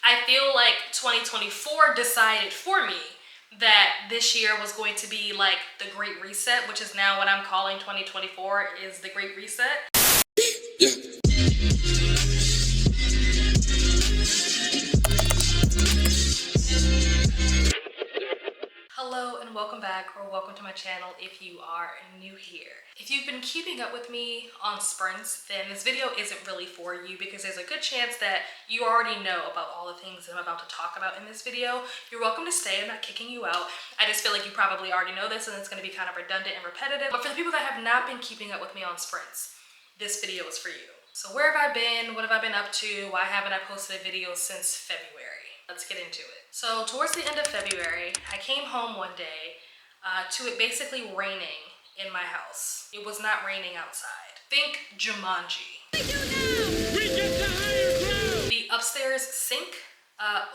I feel like 2024 decided for me that this year was going to be like the Great Reset, which is now what I'm calling 2024 is the Great Reset. Hello and welcome back, or welcome to my channel if you are new here. If you've been keeping up with me on sprints, then this video isn't really for you because there's a good chance that you already know about all the things that I'm about to talk about in this video. You're welcome to stay, I'm not kicking you out. I just feel like you probably already know this and it's going to be kind of redundant and repetitive. But for the people that have not been keeping up with me on sprints, this video is for you. So where have I been? What have I been up to? Why haven't I posted a video since February? Let's get into it. So towards the end of February, I came home one day to it basically raining in my house. It was not raining outside. Think Jumanji. The upstairs sink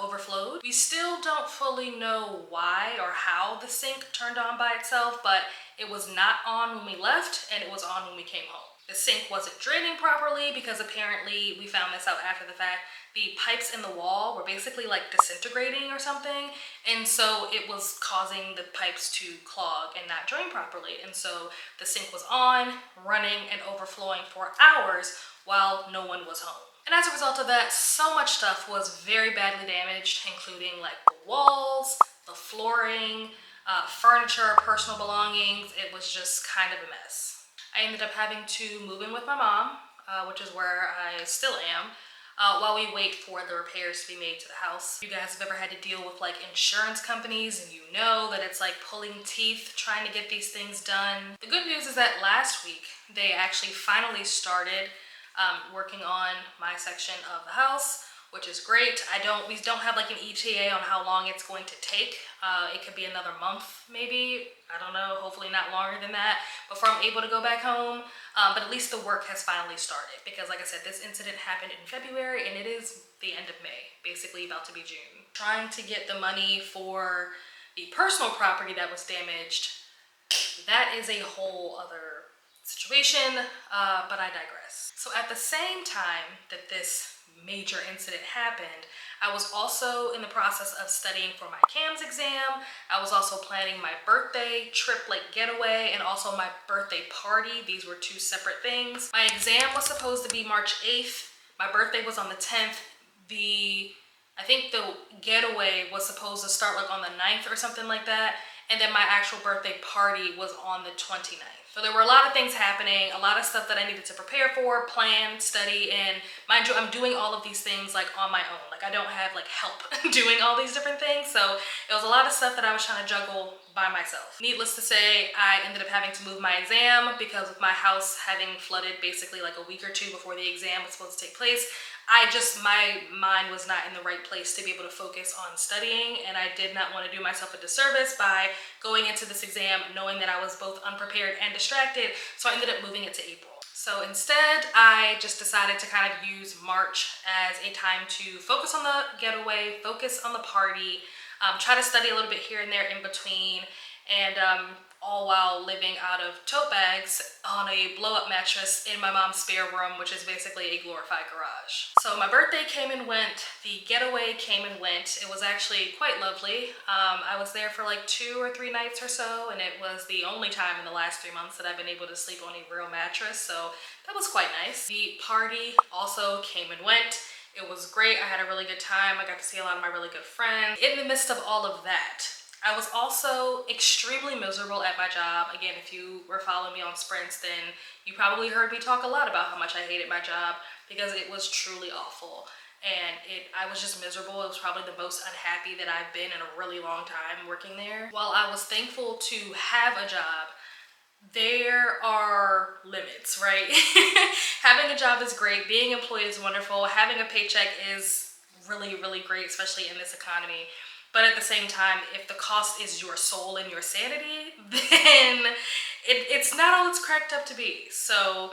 overflowed. We still don't fully know why or how the sink turned on by itself, but it was not on when we left and it was on when we came home. The sink wasn't draining properly because apparently we found this out after the fact. The pipes in the wall were basically like disintegrating or something, and so it was causing the pipes to clog and not drain properly. And so the sink was on, running and overflowing for hours while no one was home. And as a result of that, so much stuff was very badly damaged, including like the walls, the flooring, furniture, personal belongings. It was just kind of a mess. I ended up having to move in with my mom, which is where I still am, while we wait for the repairs to be made to the house. You guys have ever had to deal with like insurance companies and you know that it's like pulling teeth trying to get these things done. The good news is that last week they actually finally started working on my section of the house, which is great. We don't have like an ETA on how long it's going to take. It could be another month maybe, I don't know, hopefully not longer than that before I'm able to go back home. But at least the work has finally started because like I said, this incident happened in February and it is the end of May, basically about to be June. Trying to get the money for the personal property that was damaged, that is a whole other situation, but I digress. So at the same time that this major incident happened, I was also in the process of studying for my CAMS exam. I was also planning my birthday trip, like getaway, and also my birthday party. These were two separate things. My exam was supposed to be March 8th. My birthday was on the 10th. I think the getaway was supposed to start like on the 9th or something like that. And then my actual birthday party was on the 29th. So there were a lot of things happening, a lot of stuff that I needed to prepare for, plan, study, and mind you, I'm doing all of these things like on my own. Like I don't have like help doing all these different things. So it was a lot of stuff that I was trying to juggle by myself. Needless to say, I ended up having to move my exam because of my house having flooded basically like a week or two before the exam was supposed to take place. My mind was not in the right place to be able to focus on studying, and I did not want to do myself a disservice by going into this exam knowing that I was both unprepared and distracted, so I ended up moving it to April. So instead, I just decided to kind of use March as a time to focus on the getaway, focus on the party, try to study a little bit here and there in between, and all while living out of tote bags on a blow-up mattress in my mom's spare room, which is basically a glorified garage. So my birthday came and went, the getaway came and went. It was actually quite lovely. I was there for like 2 or 3 nights or so, and it was the only time in the last 3 months that I've been able to sleep on a real mattress, so that was quite nice. The party also came and went. It was great. I had a really good time. I got to see a lot of my really good friends. In the midst of all of that, I was also extremely miserable at my job. Again, if you were following me on sprints, then you probably heard me talk a lot about how much I hated my job because it was truly awful. And I was just miserable. It was probably the most unhappy that I've been in a really long time working there. While I was thankful to have a job, there are limits, right? Having a job is great. Being employed is wonderful. Having a paycheck is really, really great, especially in this economy. But at the same time, if the cost is your soul and your sanity, then it's not all it's cracked up to be. So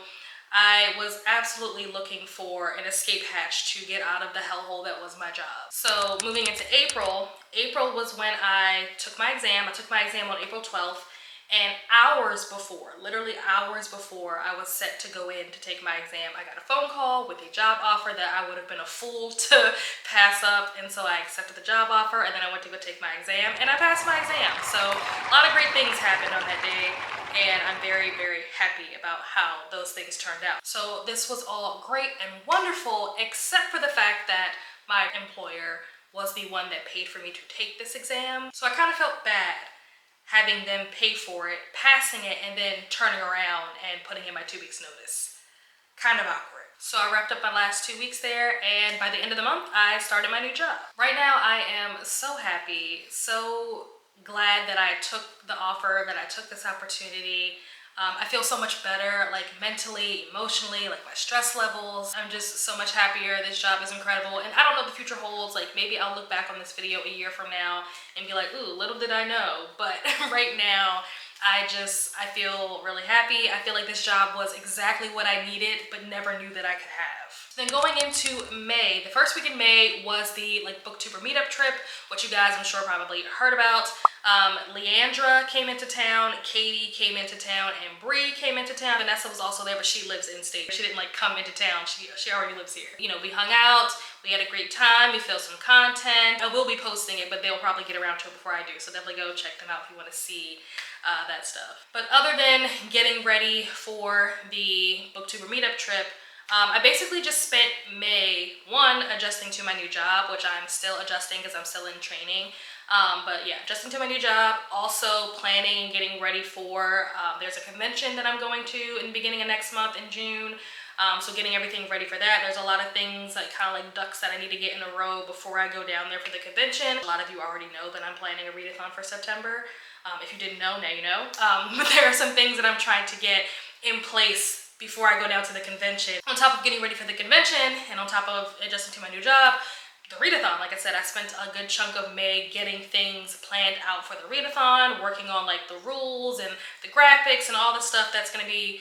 I was absolutely looking for an escape hatch to get out of the hellhole that was my job. So moving into April was when I took my exam. I took my exam on April 12th. And hours before, literally hours before I was set to go in to take my exam, I got a phone call with a job offer that I would have been a fool to pass up. And so I accepted the job offer, and then I went to go take my exam, and I passed my exam. So a lot of great things happened on that day, and I'm very, very happy about how those things turned out. So this was all great and wonderful, except for the fact that my employer was the one that paid for me to take this exam. So I kind of felt bad having them pay for it, passing it, and then turning around and putting in my 2 weeks notice. Kind of awkward. So I wrapped up my last 2 weeks there, and by the end of the month, I started my new job. Right now, I am so happy, so glad that I took the offer, that I took this opportunity. I feel so much better, like mentally, emotionally, like my stress levels. I'm just so much happier. This job is incredible. And I don't know what the future holds. Like maybe I'll look back on this video a year from now and be like, ooh, little did I know. But right now, I feel really happy. I feel like this job was exactly what I needed, but never knew that I could have. Then going into May, the first week in May was the booktuber meetup trip, which you guys I'm sure probably heard about. Leandra came into town, Katie came into town, and Bree came into town. Vanessa was also there, but she lives in state. She didn't come into town. She already lives here. You know, we hung out, we had a great time, we filmed some content. I will be posting it, but they'll probably get around to it before I do. So definitely go check them out if you want to see that stuff. But other than getting ready for the booktuber meetup trip, I basically just spent May, adjusting to my new job, which I'm still adjusting because I'm still in training. But yeah, adjusting to my new job, also planning and getting ready for, there's a convention that I'm going to in the beginning of next month in June. So getting everything ready for that. There's a lot of things kind of ducks that I need to get in a row before I go down there for the convention. A lot of you already know that I'm planning a readathon for September. If you didn't know, now you know. But there are some things that I'm trying to get in place before I go down to the convention. On top of getting ready for the convention and on top of adjusting to my new job, the readathon, like I said, I spent a good chunk of May getting things planned out for the readathon, working on the rules and the graphics and all the stuff that's going to be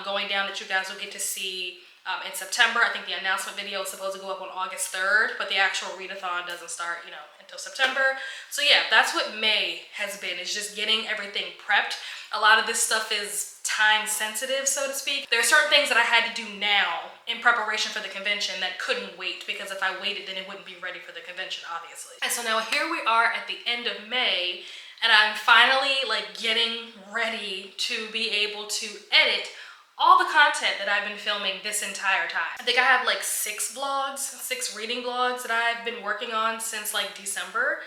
going down that you guys will get to see in September. I think the announcement video is supposed to go up on August 3rd, but the actual readathon doesn't start, until September. So yeah, that's what May has been, is just getting everything prepped. A lot of this stuff is time sensitive, so to speak. There are certain things that I had to do now in preparation for the convention that couldn't wait, because if I waited, then it wouldn't be ready for the convention, obviously. And so now here we are at the end of May, and I'm finally getting ready to be able to edit all the content that I've been filming this entire time. I think I have 6 reading blogs that I've been working on since December.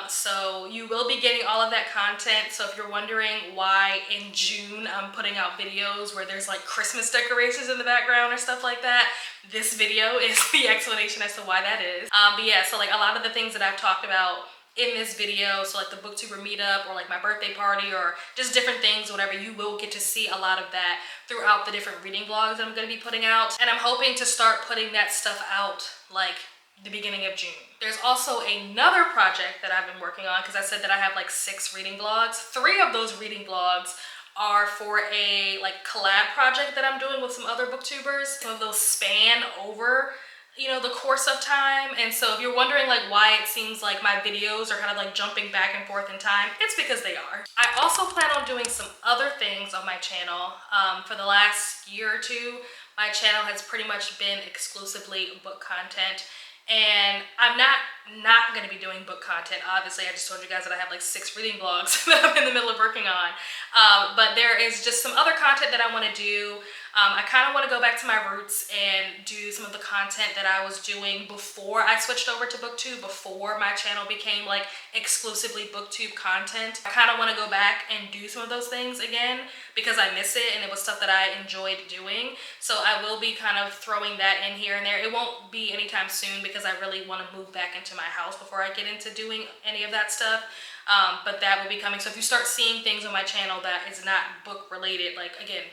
So you will be getting all of that content. So if you're wondering why in June I'm putting out videos where there's Christmas decorations in the background or stuff like that, this video is the explanation as to why that is. But yeah, so a lot of the things that I've talked about in this video, so the booktuber meetup or my birthday party or just different things, whatever, you will get to see a lot of that throughout the different reading vlogs that I'm going to be putting out. And I'm hoping to start putting that stuff out the beginning of June. There's also another project that I've been working on, because I said that I have 6 reading vlogs. 3 of those reading vlogs are for a collab project that I'm doing with some other booktubers. Some of those span over the course of time. And so if you're wondering why it seems like my videos are kind of jumping back and forth in time, it's because they are. I also plan on doing some other things on my channel. For the last year or two, my channel has pretty much been exclusively book content. And I'm not going to be doing book content. Obviously, I just told you guys that I have 6 reading vlogs that I'm in the middle of working on. But there is just some other content that I want to do. I kind of want to go back to my roots and do some of the content that I was doing before I switched over to BookTube, before my channel became exclusively BookTube content. I kind of want to go back and do some of those things again because I miss it, and it was stuff that I enjoyed doing. So I will be kind of throwing that in here and there. It won't be anytime soon because I really want to move back into my house before I get into doing any of that stuff. But that will be coming. So if you start seeing things on my channel that is not book related, again,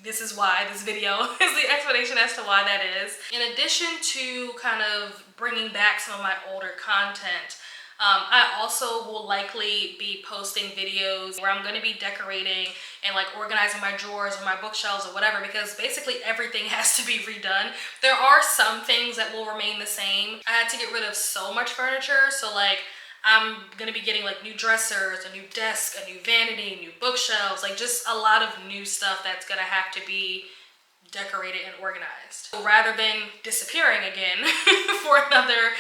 this is why this video is the explanation as to why that is. In addition to kind of bringing back some of my older content, I also will likely be posting videos where I'm going to be decorating and organizing my drawers or my bookshelves or whatever, because basically everything has to be redone. There are some things that will remain the same. I had to get rid of so much furniture, so I'm gonna be getting like new dressers, a new desk, a new vanity, new bookshelves, like just a lot of new stuff that's gonna have to be decorated and organized. So rather than disappearing again for another,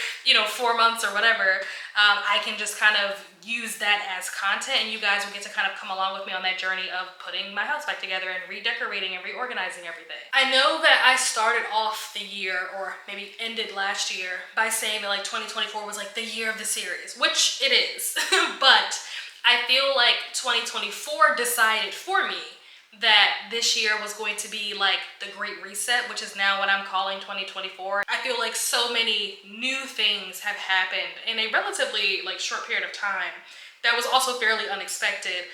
4 months or whatever, I can just kind of use that as content, and you guys will get to kind of come along with me on that journey of putting my house back together and redecorating and reorganizing everything. I know that I started off the year, or maybe ended last year, by saying that like 2024 was like the year of the series, which it is. But I feel like 2024 decided for me that this year was going to be like the Great Reset, which is now what I'm calling 2024. I feel like so many new things have happened in a relatively like short period of time that was also fairly unexpected,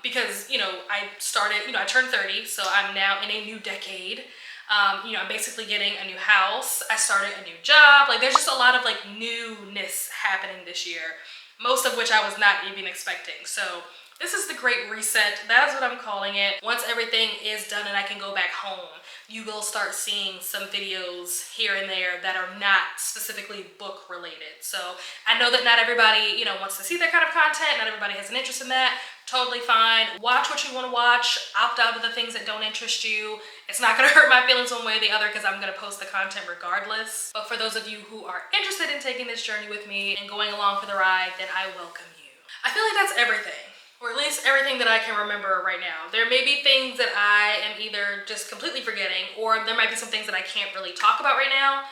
because I turned 30, so I'm now in a new decade. I'm basically getting a new house. I started a new job. Like there's just a lot of like newness happening this year, most of which I was not even expecting. So this is the Great Reset. That's what I'm calling it. Once everything is done and I can go back home, you will start seeing some videos here and there that are not specifically book related. So I know that not everybody, wants to see that kind of content. Not everybody has an interest in that. Totally fine. Watch what you want to watch. Opt out of the things that don't interest you. It's not going to hurt my feelings one way or the other because I'm going to post the content regardless. But for those of you who are interested in taking this journey with me and going along for the ride, then I welcome you. I feel like that's everything. Or at least everything that I can remember right now. There may be things that I am either just completely forgetting, or there might be some things that I can't really talk about right now.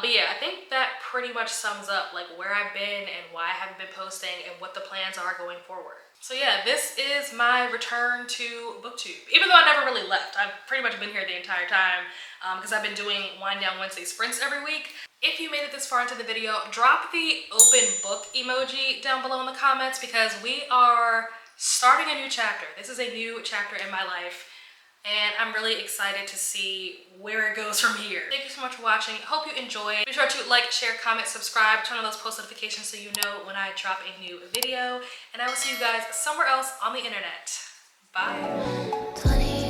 But yeah, I think that pretty much sums up like where I've been and why I haven't been posting and what the plans are going forward. So yeah, this is my return to BookTube. Even though I never really left, I've pretty much been here the entire time because I've been doing Wind Down Wednesday sprints every week. If you made it this far into the video, drop the open book emoji down below in the comments because we are starting a new chapter. This is a new chapter in my life, and I'm really excited to see where it goes from here. Thank you so much for watching. Hope you enjoyed. Be sure to like, share, comment, subscribe, turn on those post notifications so you know when I drop a new video, and I will see you guys somewhere else on the internet. Bye.